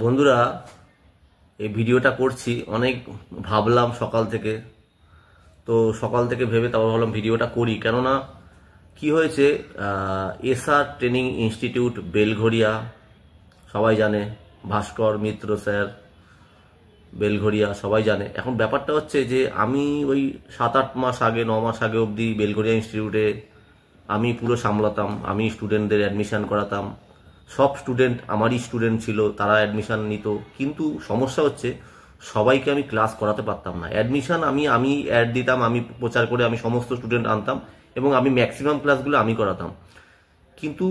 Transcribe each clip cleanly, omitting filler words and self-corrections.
বন্ধুরা, এই ভিডিওটা করছি অনেক ভাবলাম সকাল থেকে। তো সকাল থেকে ভেবে তারপর ভাবলাম ভিডিওটা করি, কেননা কি হয়েছে, এসআর ট্রেনিং ইনস্টিটিউট বেলঘরিয়া সবাই জানে, ভাস্কর মিত্র স্যার বেলঘরিয়া সবাই জানে। এখন ব্যাপারটা হচ্ছে যে আমি ওই 7-8 মাস আগে 9 মাস আগে অবধি বেলঘরিয়া ইনস্টিটিউটে আমি পুরো সামলাতাম, আমি স্টুডেন্টদের অ্যাডমিশন করাতাম। সব স্টুডেন্ট আমারই স্টুডেন্ট ছিল, তারা অ্যাডমিশন নিত। কিন্তু সমস্যা হচ্ছে সবাইকে আমি ক্লাস করাতে পারতাম না। অ্যাডমিশন আমি আমি অ্যাড দিতাম, আমি প্রচার করে আমি সমস্ত স্টুডেন্ট আনতাম এবং আমি ম্যাক্সিমাম ক্লাসগুলো আমি করাতাম। কিন্তু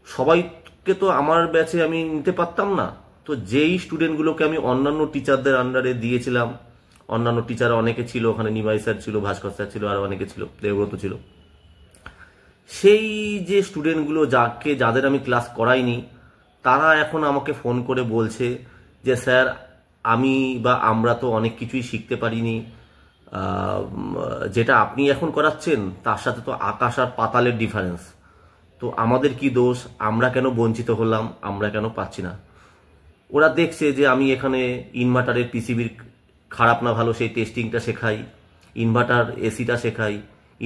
সবাইকে তো আমার ব্যাচে আমি নিতে পারতাম না। তো যেই স্টুডেন্টগুলোকে আমি অন্যান্য টিচারদের আন্ডারে দিয়েছিলাম, অন্যান্য টিচার অনেকে ছিল, ওখানে নিমাই স্যার ছিল, ভাস্কর স্যার ছিল, আরো অনেকে ছিল, দেবব্রত ছিল। সেই যে স্টুডেন্টগুলো যাদের আমি ক্লাস করাইনি, তারা এখন আমাকে ফোন করে বলছে যে স্যার, আমি বা আমরা তো অনেক কিছুই শিখতে পারিনি। যেটা আপনি এখন করাচ্ছেন তার সাথে তো আকাশ আর পাতালের ডিফারেন্স। তো আমাদের কি দোষ? আমরা কেন বঞ্চিত হলাম? আমরা কেন পাচ্ছি না? ওরা দেখছে যে আমি এখানে ইনভার্টারের পিসিবির খারাপ না ভালো সেই টেস্টিংটা শেখাই, ইনভার্টার এসিটা শেখাই,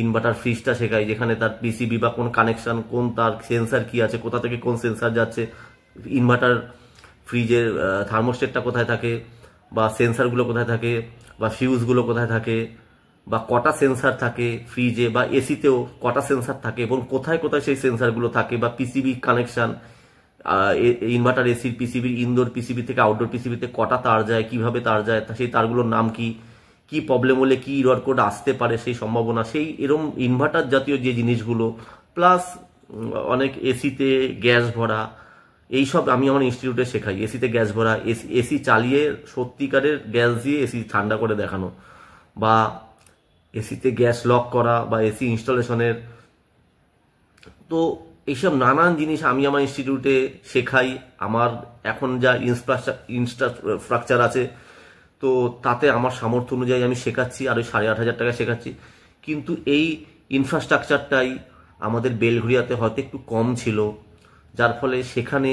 ইনভার্টার ফ্রিজটা শেখাই, যেখানে তার পিসিবি বা কোন কানেকশন, কোন তার সেন্সার কি আছে, কোথা থেকে কোন সেন্সার যাচ্ছে, ইনভার্টার ফ্রিজের থার্মোস্টেটটা কোথায় থাকে, বা সেন্সারগুলো কোথায় থাকে, বা ফিউজগুলো কোথায় থাকে, বা কটা সেন্সার থাকে ফ্রিজে বা এসিতেও, কটা সেন্সার থাকে এবং কোথায় কোথায় সেই সেন্সারগুলো থাকে, বা পিসিবি কানেকশন, ইনভার্টার এসির পিসিবির ইনডোর পিসিবি থেকে আউটডোর পিসিবিতে কটা তার যায়, কিভাবে তার যায়, সেই তারগুলোর নাম কি, কি প্রবলেম হলে কি ইরর কোড আসতে পারে, সেই সম্ভাবনা, সেই এরম ইনভার্টার জাতীয় যে জিনিসগুলো, প্লাস অনেক এসিতে গ্যাস ভরা, এইসব আমি আমার ইনস্টিটিউটে শেখাই। এসিতে গ্যাস ভরা, এসি এসি চালিয়ে সত্যিকারের গ্যাস দিয়ে এসি ঠান্ডা করে দেখানো, বা এসিতে গ্যাস লক করা, বা এসি ইনস্টলেশনের। তো এইসব নানান জিনিস আমি আমার ইনস্টিটিউটে শেখাই। আমার এখন যা ইনফ্রাস্ট্রাকচার আছে, তো তাতে আমার সামর্থ্য অনুযায়ী আমি শেখাচ্ছি, আর ওই 8,500 টাকা শেখাচ্ছি। কিন্তু এই ইনফ্রাস্ট্রাকচারটাই আমাদের বেলঘরিয়াতে হয়তো একটু কম ছিল, যার ফলে সেখানে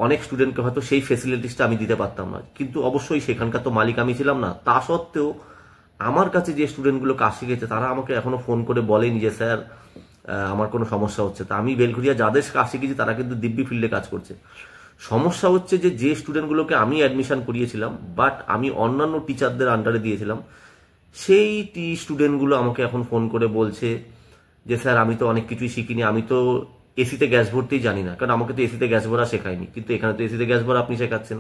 অনেক স্টুডেন্টকে হয়তো সেই ফেসিলিটিসটা আমি দিতে পারতাম না। কিন্তু অবশ্যই সেখানকার তো মালিক আমি ছিলাম না। তা সত্ত্বেও আমার কাছে যে স্টুডেন্টগুলো কাজ শিখেছে তারা আমাকে এখনো ফোন করে বলেনি যে স্যার, আমার কোনো সমস্যা হচ্ছে। তা আমি বেলঘরিয়া যাদের কাজ শিখেছি তারা কিন্তু দিব্যি ফিল্ডে কাজ করছে। সমস্যা হচ্ছে যে স্টুডেন্টগুলোকে আমি অ্যাডমিশন করিয়েছিলাম, বাট আমি অন্যান্য টিচারদের আন্ডারে দিয়েছিলাম, সেই স্টুডেন্টগুলো আমাকে এখন ফোন করে বলছে যে স্যার, আমি তো অনেক কিছুই শিখিনি, আমি তো এসিতে গ্যাস ভরতেই জানি না, কারণ আমাকে তো এসিতে গ্যাস ভরা শেখায়নি, কিন্তু এখানে তো এসিতে গ্যাস ভরা আপনি শেখাচ্ছেন।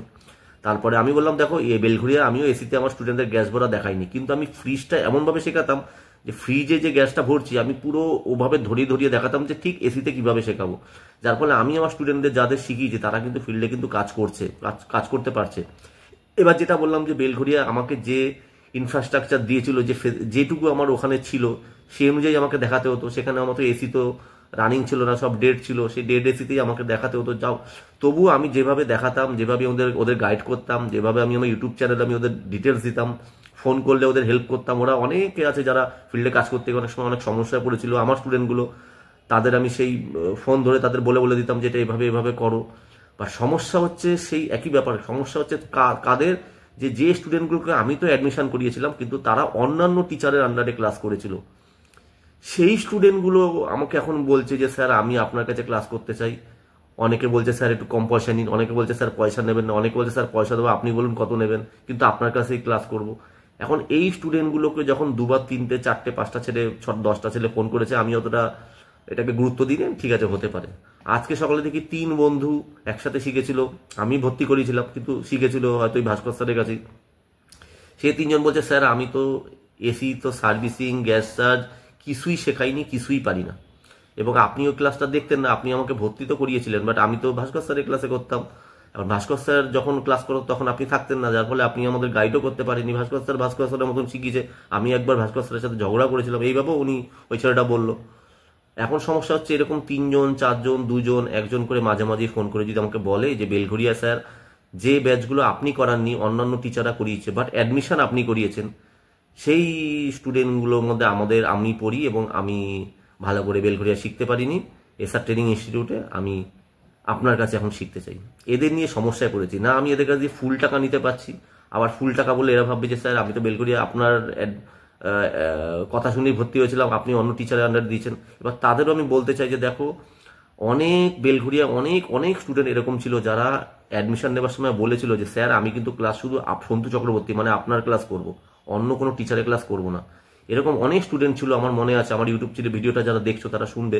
তারপরে আমি বললাম, দেখো, এ বেলঘরিয়া আমিও এসিতে আমার স্টুডেন্টদের গ্যাস ভরা দেখাইনি, কিন্তু আমি ফ্রিজটা এমনভাবে শেখাতাম যে ফ্রিজে যে গ্যাসটা ভরছি আমি পুরো ওভাবে ধরিয়ে ধরিয়ে দেখাতাম যে ঠিক এসিতে কিভাবে শেখাবো। যার ফলে আমি আমার স্টুডেন্টদের যাদের শিখিয়েছি তারা কিন্তু ফিল্ডে কিন্তু কাজ করছে, কাজ করতে পারছে। এবার যেটা বললাম যে বেলঘরিয়া আমাকে যে ইনফ্রাস্ট্রাকচার দিয়েছিল, যেটুকু আমার ওখানে ছিল সেই অনুযায়ী আমাকে দেখাতে হতো। সেখানে আমার তো এসি তো রানিং ছিল না, সব ডেড ছিল, সেই ডেড এসিতেই আমাকে দেখাতে হতো। যাও, তবুও আমি যেভাবে দেখাতাম, যেভাবে ওদের গাইড করতাম, যেভাবে আমি আমার ইউটিউব চ্যানেলে আমি ওদের ডিটেলস দিতাম, ফোন করলে ওদের হেল্প করতাম। ওরা অনেকে আছে যারা ফিল্ডে কাজ করতে গিয়ে অনেক সময় অনেক সমস্যায় পড়েছিল, আমার স্টুডেন্টগুলো, তাদের আমি সেই ফোন ধরে তাদের বলে বলে দিতাম যে এটা এভাবে এভাবে করো। বা সমস্যা হচ্ছে সেই একই ব্যাপার, সমস্যা হচ্ছে কাদের, যে স্টুডেন্টগুলোকে আমি তো অ্যাডমিশন করিয়েছিলাম কিন্তু তারা অন্যান্য টিচারের আন্ডারে ক্লাস করেছিল, সেই স্টুডেন্টগুলো আমাকে এখন বলছে যে স্যার, আমি আপনার কাছে ক্লাস করতে চাই। অনেকে বলছে স্যার একটু কম পয়সা নিন, অনেকে বলছে স্যার পয়সা নেবেন না, অনেকে বলছে স্যার পয়সা দেবো, আপনি বলুন কত নেবেন, কিন্তু আপনার কাছেই ক্লাস করব। এখন এই স্টুডেন্টগুলোকে যখন দুবার, তিনটে, চারটে, পাঁচটা ছেলে, 10টা ছেলে ফোন করেছে, আমি অতটা এটাকে গুরুত্ব দিই না। ঠিক আছে, হতে পারে। আজকে সকালে দেখি 3 বন্ধু একসাথে শিখেছিল, আমি ভর্তি করিয়েছিলাম, কিন্তু শিখেছিল হয়তো ওই ভাস্কর স্যারের কাছে। সে 3জন বলছে স্যার, আমি তো এসি তো সার্ভিসিং, গ্যাস চার্জ কিছুই শেখাইনি, কিছুই পারি না। এবং আপনিও ক্লাসটা দেখতেন না, আপনি আমাকে ভর্তি তো করিয়েছিলেন, বাট আমি তো ভাস্কর স্যারের ক্লাসে করতাম। এবার ভাস্কর স্যার যখন ক্লাস করত তখন আপনি থাকতেন না, যার ফলে আপনি আমাদের গাইডও করতে পারেনি। ভাস্কর স্যারের মতন শিখিয়েছে। আমি একবার ভাস্কর স্যারের সাথে ঝগড়া করেছিলাম এইভাবেও, উনি, ওই ছেলেটা বলল। এখন সমস্যা হচ্ছে এরকম 3জন, 4জন, 2জন, একজন করে মাঝে মাঝে ফোন করে যদি আমাকে বলে যে বেলঘরিয়া স্যার, যে ব্যাচগুলো আপনি করাননি অন্যান্য টিচাররা করিয়েছে, বাট অ্যাডমিশন আপনি করিয়েছেন, সেই স্টুডেন্টগুলোর মধ্যে আমি পড়ি এবং আমি ভালো করে বেলঘরিয়া শিখতে পারিনি। এসআর ট্রেনিং ইনস্টিটিউটে আমি আপনার কাছে এখন শিখতে চাই। এদের নিয়ে সমস্যায় পড়েছি না, আমি এদের কাছে ফুল টাকা নিতে পারছি, আবার ফুল টাকা বলে এরা ভাববে যে স্যার আমি তো বেলঘরিয়া আপনার কথা শুনেই ভর্তি হয়েছিলাম, আপনি অন্য টিচারের আন্ডার দিয়েছেন। এবার তাদেরও আমি বলতে চাই যে দেখো, অনেক বেলঘরিয়া অনেক অনেক স্টুডেন্ট এরকম ছিল যারা অ্যাডমিশন নেবার সময় বলেছিল যে স্যার আমি কিন্তু ক্লাস শুধু সন্তু চক্রবর্তী মানে আপনার ক্লাস করব, অন্য কোনো টিচারের ক্লাস করব না। এরকম অনেক স্টুডেন্ট ছিল, আমার মনে আছে, আমার ইউটিউব চ্যানেলে ভিডিওটা যারা দেখছো তারা শুনবে,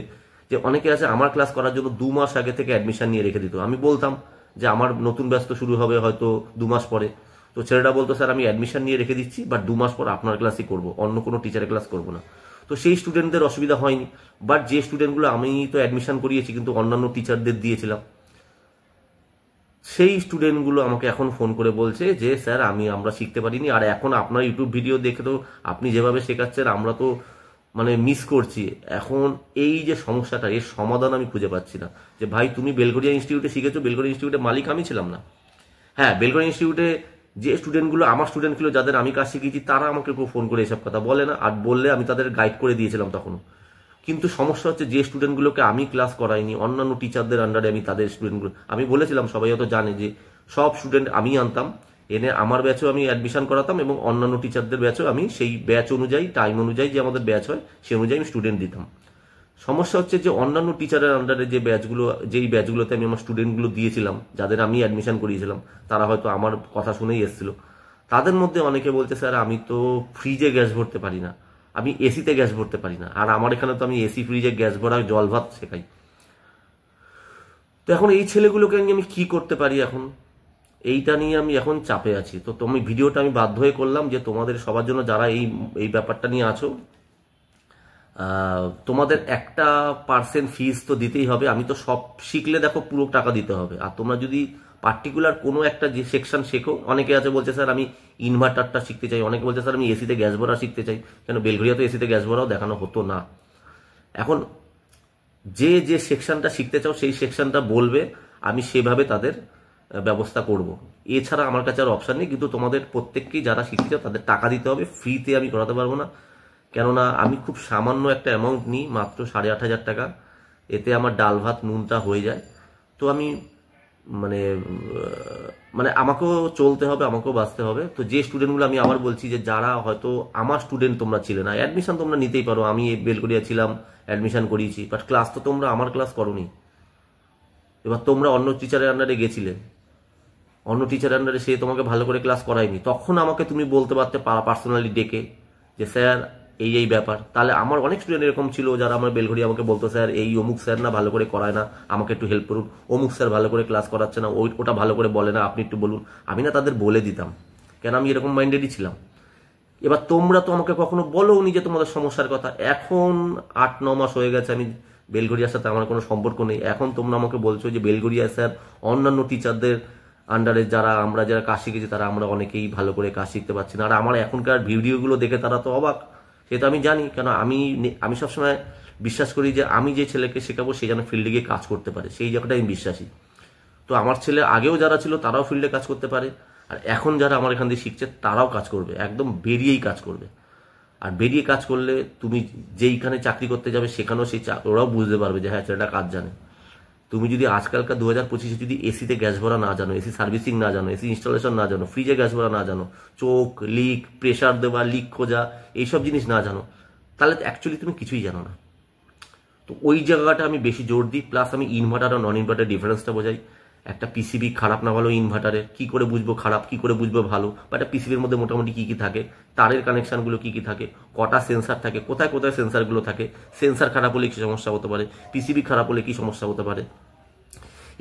যে অনেকে আছে আমার ক্লাস করার জন্য 2 মাস আগে থেকে অ্যাডমিশন নিয়ে রেখে দিত। আমি বলতাম যে আমার নতুন ব্যাচ তো শুরু হবে হয়তো 2 মাস পরে, তো ছেলেটা বলতো স্যার আমি অ্যাডমিশন নিয়ে রেখে দিচ্ছি, বাট 2 মাস পর আপনার ক্লাসই করব, অন্য কোনো টিচারের ক্লাস করব না। তো সেই স্টুডেন্টদের অসুবিধা হয়নি। বাট যে স্টুডেন্টগুলো আমি তো অ্যাডমিশন করিয়েছি কিন্তু অন্যান্য টিচারদের দিয়েছিলাম, সেই স্টুডেন্টগুলো আমাকে এখন ফোন করে বলছে যে স্যার আমরা শিখতে পারিনি, আর এখন আপনার ইউটিউব ভিডিও দেখে তো আপনি যেভাবে শেখাচ্ছেন আমরা তো মানে মিস করছি। এখন এই যে সমস্যাটা, এর সমাধান আমি খুঁজে পাচ্ছি না। যে ভাই তুমি বেলঘরিয়া ইনস্টিটিউটে শিখেছো, বেলঘরিয়া ইনস্টিটিউটের মালিক আমি ছিলাম না। হ্যাঁ, বেলঘরিয়া ইনস্টিটিউটে যে স্টুডেন্টগুলো আমার স্টুডেন্ট ছিল, যাদের আমি কাজ শিখিয়েছি, তারা আমাকে কেউ ফোন করে এসব কথা বলে না, আর বললে আমি তাদের গাইড করে দিয়েছিলাম তখনও। কিন্তু সমস্যা হচ্ছে যে স্টুডেন্টগুলোকে আমি ক্লাস করাইনি, অন্যান্য টিচারদের আন্ডারে আমি তাদের স্টুডেন্টগুলো, আমি বলেছিলাম, সবাই হয়তো জানে যে সব স্টুডেন্ট আমি আনতাম, এনে আমার ব্যাচেও আমি অ্যাডমিশন করাতাম এবং অন্যান্য টিচারদের ব্যাচেও আমি সেই ব্যাচ অনুযায়ী, টাইম অনুযায়ী যে আমাদের ব্যাচ হয় সেই অনুযায়ী আমি স্টুডেন্ট দিতাম। সমস্যা হচ্ছে যে অন্যান্য টিচারের আন্ডারে যে ব্যাচগুলো, যেই ব্যাচগুলোতে আমি আমার স্টুডেন্টগুলো দিয়েছিলাম, যাদের আমি অ্যাডমিশন করিয়েছিলাম, তারা হয়তো আমার কথা শুনেই এসেছিল। তাদের মধ্যে অনেকে বলছে স্যার আমি তো ফ্রিজে গ্যাস ভরতে পারি না, আমি এসিতে গ্যাস ভরতে পারি না, আর আমার এখানে তো আমি এসি ফ্রিজে গ্যাস ভরা জল ভাত শেখাই। তো এখন এই ছেলেগুলোকে নিয়ে আমি কি করতে পারি, এখন এইটা নিয়ে আমি এখন চাপে আছি। তো তুমি ভিডিওটা আমি বাধ্য হয়ে করলাম যে তোমাদের সবার জন্য, যারা এই ব্যাপারটা নিয়ে আছো, তোমাদের একটা পার্সেন্ট ফিস তো দিতেই হবে। আমি তো সব শিখলে দেখো পুরো টাকা দিতে হবে, আর তোমরা যদি পার্টিকুলার কোনো একটা যে সেকশন শেখো, অনেকে আছে বলছে স্যার আমি ইনভার্টারটা শিখতে চাই, অনেকে বলছে স্যার আমি এসিতে গ্যাস ভরা শিখতে চাই। কেন বেলঘরিয়া তো এসিতে গ্যাস ভরাও দেখানো হতো না। এখন যে যে সেকশনটা শিখতে চাও সেই সেকশনটা বলবে, আমি সেভাবে তাদের ব্যবস্থা করব। এছাড়া আমার কাছে আর অপশন নেই। কিন্তু তোমাদের প্রত্যেককেই যারা শিখতে চাও তাদের টাকা দিতে হবে, ফ্রিতে আমি করাতে পারবো না। কেননা আমি খুব সামান্য একটা অ্যামাউন্ট নিই, মাত্র 8,500 টাকা, এতে আমার ডাল ভাত নুনটা হয়ে যায়। তো আমি মানে মানে আমাকেও চলতে হবে, আমাকেও বাঁচতে হবে। তো যে স্টুডেন্টগুলো, আমি আবার বলছি যে যারা হয়তো আমার স্টুডেন্ট তোমরা ছিলে না, অ্যাডমিশন তোমরা নিতেই পারো, আমি বেলঘরিয়া ছিলাম, অ্যাডমিশন করিয়েছি, বাট ক্লাস তো তোমরা আমার ক্লাস করোনি। এবার তোমরা অন্য টিচারের আন্ডারে গেছিলে, অন্য টিচারের আন্ডারে সে তোমাকে ভালো করে ক্লাস করায়নি, তখন আমাকে তুমি বলতে পারতে পার্সোনালি ডেকে যে স্যার এই ব্যাপার। তাহলে আমার অনেক স্টুডেন্ট এরকম ছিল যারা আমার বেলঘরিয়া আমাকে বলতো স্যার এই অমুক স্যার না ভালো করে করায় না, আমাকে একটু হেল্প করুন, অমুক স্যার ভালো করে ক্লাস করাচ্ছে না, ওটা ভালো করে বলে না, আপনি একটু বলুন। আমি না তাদের বলে দিতাম, কেন আমি এরকম মাইন্ডেডই ছিলাম। এবার তোমরা তো আমাকে কখনো বলোনি যে তোমাদের সমস্যার কথা। এখন 8-9 মাস হয়ে গেছে আমি বেলঘরিয়ার সাথে আমার কোনো সম্পর্ক নেই, এখন তোমরা আমাকে বলছো যে বেলঘরিয়া স্যার অন্যান্য টিচারদের আন্ডারে যারা কাজ শিখেছি তারা আমরা অনেকেই ভালো করে কাজ শিখতে পারছি না। আর আমার এখনকার ভিডিওগুলো দেখে তারা তো অবাক, সেটা আমি জানি। কেন আমি সবসময় বিশ্বাস করি যে আমি যে ছেলেকে শেখাবো সে যেন ফিল্ডে গিয়ে কাজ করতে পারে, সেই জায়গাটা আমি বিশ্বাসী। তো আমার ছেলে আগেও যারা ছিল তারাও ফিল্ডে কাজ করতে পারে, আর এখন যারা আমার এখান দিয়ে শিখছে তারাও কাজ করবে, একদম বেরিয়েই কাজ করবে। আর বেরিয়ে কাজ করলে তুমি যেইখানে চাকরি করতে যাবে সেখানেও ওরাও বুঝতে পারবে যে হ্যাঁ ছেলেটা কাজ জানে। তুমি যদি আজকালকার 2025-এ যদি এসিতে গ্যাস ভরা না জানো, এসি সার্ভিসিং না জানো, এসি ইনস্টলেশন না জানো, ফ্রিজে গ্যাস ভরা না জানো, চোখ লিক, প্রেশার দেওয়া, লিক খোঁজা, এইসব জিনিস না জানো, তাহলে অ্যাকচুয়ালি তুমি কিছুই জানো না। তো ওই জায়গাটা আমি বেশি জোর দিই। প্লাস আমি ইনভার্টার আর নন ইনভার্টার ডিফারেন্সটা বোঝাই। একটা পিসিবি খারাপ না ভালো ইনভার্টারে কি করে বুঝবো খারাপ, কি করে বুঝবো ভালো, বা একটা পিসিবির মধ্যে মোটামুটি কি কি থাকে, তারের কানেকশনগুলো কি কি থাকে, কটা সেন্সার থাকে, কোথায় কোথায় সেন্সারগুলো থাকে, সেন্সার খারাপ হলে কি সমস্যা হতে পারে, পিসিবি খারাপ হলে কি সমস্যা হতে পারে,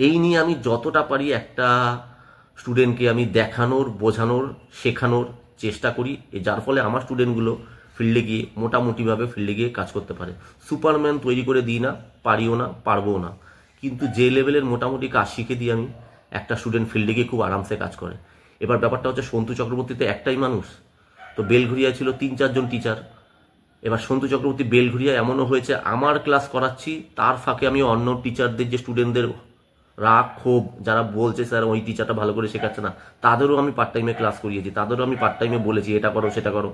এই নিয়ে আমি যতটা পারি একটা স্টুডেন্টকে আমি দেখানোর, বোঝানোর, শেখানোর চেষ্টা করি, যার ফলে আমার স্টুডেন্টগুলো ফিল্ডে গিয়ে মোটামুটিভাবে ফিল্ডে গিয়ে কাজ করতে পারে। সুপারম্যান তৈরি করে দিই না, পারিও না, পারবও না, কিন্তু যে লেভেলের মোটামুটি কাজ শিখে দিই আমি, একটা স্টুডেন্ট ফিল্ডে গিয়ে খুব আরামসে কাজ করে। এবার ব্যাপারটা হচ্ছে সন্তু চক্রবর্তীতে একটাই মানুষ, তো বেলঘরিয়া ছিল 3-4 জন টিচার। এবার সন্তু চক্রবর্তী বেলঘরিয়া এমনও হয়েছে আমার ক্লাস করাচ্ছি, তার ফাঁকে আমি অন্য টিচারদের যে স্টুডেন্টদের রাগ ক্ষোভ, যারা বলছে স্যার ওই টিচারটা ভালো করে শেখাচ্ছে না, তাদেরও আমি পার্ট টাইমে ক্লাস করিয়েছি, তাদেরও আমি পার্ট টাইমে বলেছি এটা করো সেটা করো।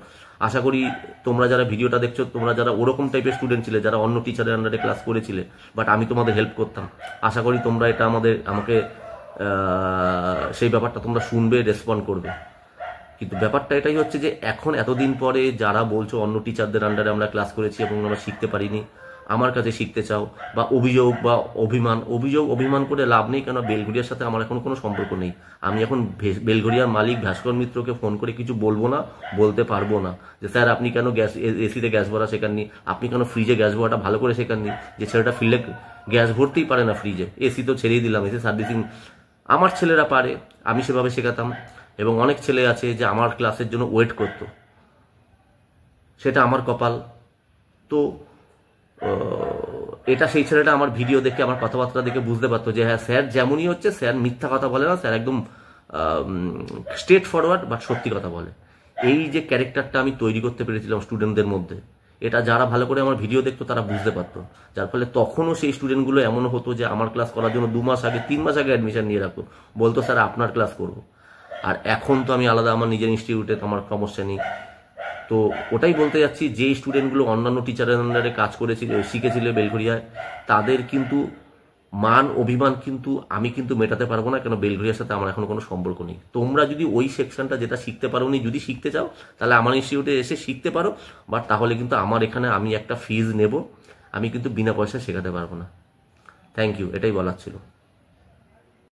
আশা করি তোমরা যারা ভিডিওটা দেখছো, তোমরা যারা ওরকম টাইপের স্টুডেন্ট ছিলে, যারা অন্য টিচারের আন্ডারে ক্লাস করেছিলে, বাট আমি তোমাদের হেল্প করতাম, আশা করি তোমরা এটা আমাকে সেই ব্যাপারটা তোমরা শুনবে, রেসপন্ড করবে। কিন্তু ব্যাপারটা এটাই হচ্ছে যে এখন এতদিন পরে যারা বলছো অন্য টিচারদের আন্ডারে আমরা ক্লাস করেছি এবং আমরা শিখতে পারিনি, আমার কাছে শিখতে চাও, বা অভিযোগ বা অভিমান করে লাভ নেই, কেন বেলঘরিয়ার সাথে আমার এখন কোনো সম্পর্ক নেই। আমি এখন বেলঘরিয়ার মালিক ভাস্কর মিত্রকে ফোন করে কিছু বলবো না, বলতে পারবো না যে স্যার আপনি কেন এসিতে গ্যাস ভরা শেখাননি, আপনি কেন ফ্রিজে গ্যাস ভরাটা ভালো করে শেখাননি। যে ছেলেটা ফিল্ডে গ্যাস ভরতেই পারে না ফ্রিজে, এসি তো ছেড়েই দিলাম, এসি সার্ভিসিং আমার ছেলেরা পারে, আমি সেভাবে শেখাতাম। এবং অনেক ছেলে আছে যে আমার ক্লাসের জন্য ওয়েট করতো, সেটা আমার কপাল। তো এটা সেই ছেলেটা আমার ভিডিও দেখে, আমার কথাবার্তা দেখে বুঝতে পারতো যে হ্যাঁ স্যার যেমনই হচ্ছে, স্যার মিথ্যা কথা বলে না, স্যার একদম স্ট্রেট ফরওয়ার্ড বাট সত্যি কথা বলে। এই যে ক্যারেক্টারটা আমি তৈরি করতে পেরেছিলাম স্টুডেন্টদের মধ্যে, এটা যারা ভালো করে আমার ভিডিও দেখতো তারা বুঝতে পারতো। যার ফলে তখনও সেই স্টুডেন্টগুলো এমন হতো যে আমার ক্লাস করার জন্য 2 মাস আগে 3 মাস আগে অ্যাডমিশন নিয়ে রাখতো, বলতো স্যার আপনার ক্লাস করবো। আর এখন তো আমি আলাদা, আমার নিজের ইনস্টিটিউটে আমার সমস্যা নেই। তো ওটাই বলতে যাচ্ছি, যে স্টুডেন্টগুলো অন্যান্য টিচারের আন্ডারে কাজ করেছিল, শিখেছিল বেলঘরিয়ায়, তাদের কিন্তু মান অভিমান কিন্তু আমি কিন্তু মেটাতে পারবো না, কেন বেলঘরিয়ার সাথে আমার এখন কোনো সম্পর্ক নেই। তোমরা যদি ওই সেকশনটা যেটা শিখতে পারো নি, যদি শিখতে চাও, তাহলে আমার ইনস্টিটিউটে এসে শিখতে পারো, বাট তাহলে কিন্তু আমার এখানে আমি একটা ফিজ নেব, আমি কিন্তু বিনা পয়সায় শেখাতে পারবো না। থ্যাংক ইউ, এটাই বলার ছিল।